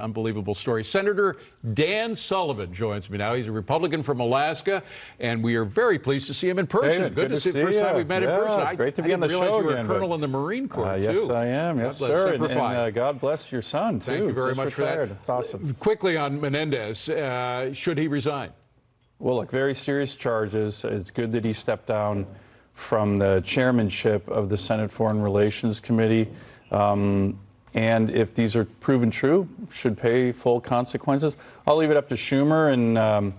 unbelievable story. Senator Dan Sullivan joins me now. He's a Republican from Alaska, and we are very pleased to see him in person. David, good to see you. First time we've met in person. Great to be on the show again. I didn't realize you were a colonel in the Marine Corps, too. Yes, I am. Yes, sir. And God bless your son, too. Thank you very much for that. It's awesome. Quickly on Menendez, should he resign? Well, look, very serious charges. It's good that he stepped down from the chairmanship of the Senate Foreign Relations Committee. And if these are proven true, should pay full consequences. I'll leave it up to Schumer and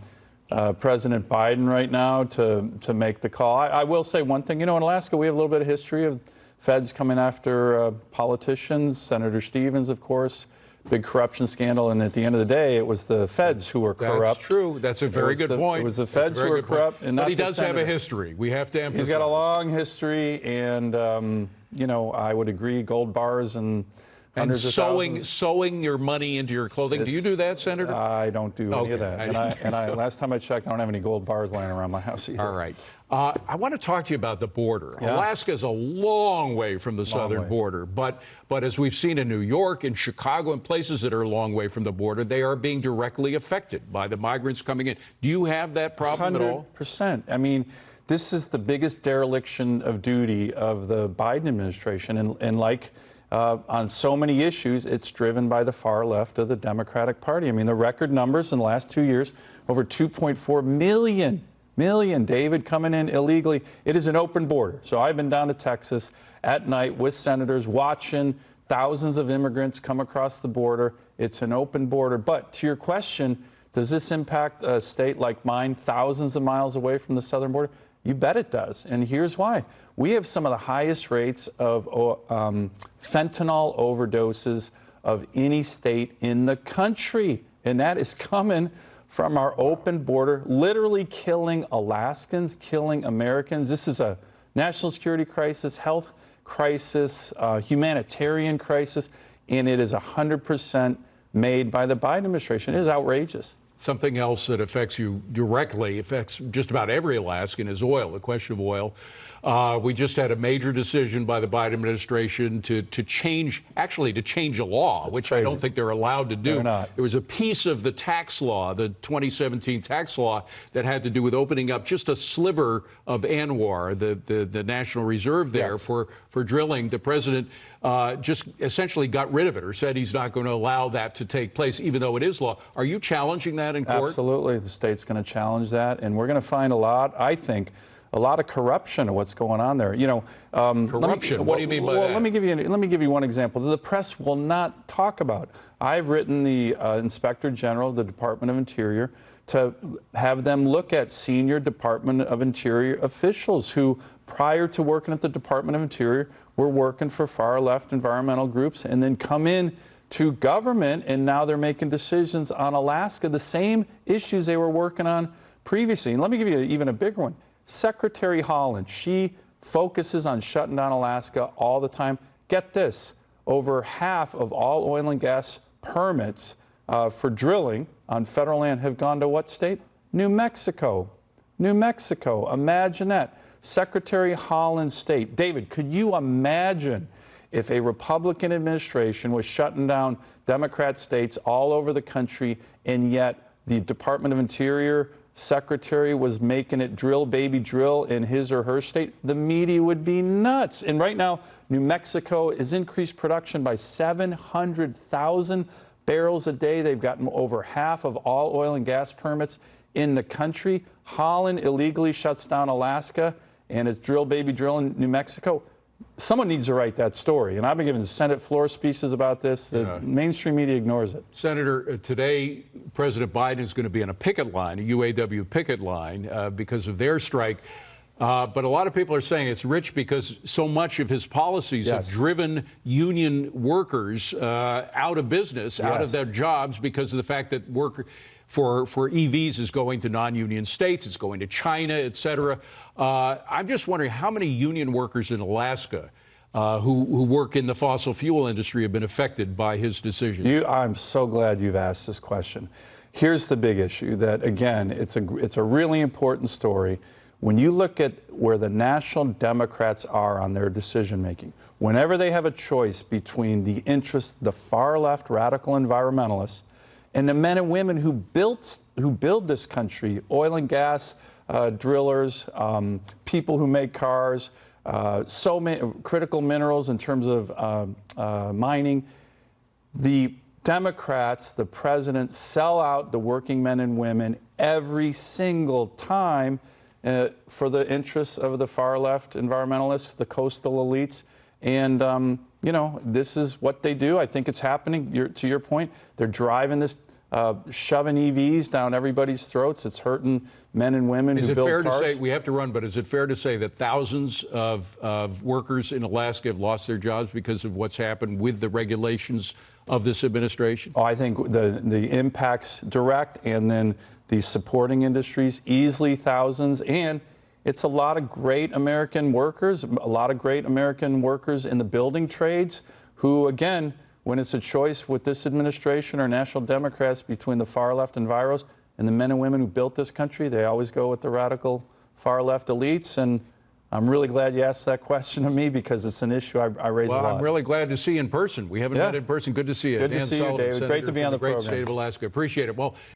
President Biden right now to make the call. I will say one thing. You know, in Alaska, we have a little bit of history of feds coming after politicians. Senator Stevens, of course, big corruption scandal. And at the end of the day, it was the feds who were corrupt. That's true. That's a very good point. It was the feds who were corrupt, and not the But he does have a history. We have to emphasize. He's got a long history, and you know, I would agree, gold bars and hundreds of thousands. Sewing your money into your clothing. Do you do that, Senator? I don't do any of that. And last time I checked, I don't have any gold bars lying around my house either. All right. I want to talk to you about the border. Yeah. Alaska is a long way from the southern border, but as we've seen in New York and Chicago and places that are a long way from the border, they are being directly affected by the migrants coming in. Do you have that problem at all? 100%. I mean, this is the biggest dereliction of duty of the Biden administration, and like on so many issues, it's driven by the far left of the Democratic Party. I mean, the record numbers in the last 2 years, over 2.4 million, David, coming in illegally. It is an open border. So I've been down to Texas at night with senators watching thousands of immigrants come across the border. It's an open border. But to your question, does this impact a state like mine, thousands of miles away from the southern border? You bet it does. And here's why. We have some of the highest rates of fentanyl overdoses of any state in the country. And that is coming from our open border, literally killing Alaskans, killing Americans. This is a national security crisis, health crisis, humanitarian crisis, and it is 100% made by the Biden administration. It is outrageous. Something else that affects you directly, affects just about every Alaskan, is oil, the question of oil. We just had a major decision by the Biden administration to change a law, That's which crazy. I don't think they're allowed to do. They're not. There was a piece of the tax law, the 2017 tax law, that had to do with opening up just a sliver of ANWR, the National Reserve there, for drilling. The president just essentially got rid of it, or said he's not going to allow that to take place, even though it is law. Are you challenging that in court? Absolutely. The state's going to challenge that, and we're going to find I think, a lot of corruption of what's going on there. You know, corruption. What do you mean by that? Let me give you one example. The press will not talk about. I've written the Inspector General of the Department of Interior to have them look at senior Department of Interior officials who, prior to working at the Department of Interior, were working for far left environmental groups, and then come in to government, and now they're making decisions on Alaska, the same issues they were working on previously. And let me give you even a bigger one. Secretary Holland, she focuses on shutting down Alaska all the time. Get this, over half of all oil and gas permits for drilling on federal land have gone to what state? New Mexico. New Mexico. Imagine that. Secretary Holland's state. David, could you imagine if a Republican administration was shutting down Democrat states all over the country, and yet the Department of Interior secretary was making it drill, baby, drill in his or her state? The media would be nuts. And right now, New Mexico has increased production by 700,000 barrels a day. They've gotten over half of all oil and gas permits in the country. Holland illegally shuts down Alaska, and it's drill, baby, drill in New Mexico. Someone needs to write that story, and I've been giving Senate floor speeches about this. The mainstream media ignores it. Senator, today President Biden is going to be on a picket line, a UAW picket line, because of their strike. But a lot of people are saying it's rich because so much of his policies have driven union workers out of business, out of their jobs, because of the fact that for EVs is going to non-union states, it's going to China, et cetera. I'm just wondering how many union workers in Alaska who work in the fossil fuel industry have been affected by his decisions. I'm so glad you've asked this question. Here's the big issue that, again, it's a really important story. When you look at where the national Democrats are on their decision making, whenever they have a choice between the interests, the far left radical environmentalists, and the men and women who build this country, oil and gas drillers, people who make cars, so many critical minerals in terms of mining, the Democrats, the president, sell out the working men and women every single time for the interests of the far left environmentalists, the coastal elites. And, you know, this is what they do. I think it's happening. To your point, they're driving this, shoving EVs down everybody's throats. It's hurting men and women who build cars. Is it fair to say, we have to run, but is it fair to say that thousands of workers in Alaska have lost their jobs because of what's happened with the regulations of this administration? Oh, I think the impact's direct, and then the supporting industries, easily thousands. And it's a lot of great American workers, a lot of great American workers in the building trades who, again, when it's a choice with this administration or National Democrats between the far left enviros and the men and women who built this country, they always go with the radical far left elites. And I'm really glad you asked that question of me, because it's an issue I raise a lot. Well, I'm really glad to see you in person. We haven't met in person. Good to see you. Good to see you, David. Great to be on the program. Great state of Alaska. Appreciate it. Well.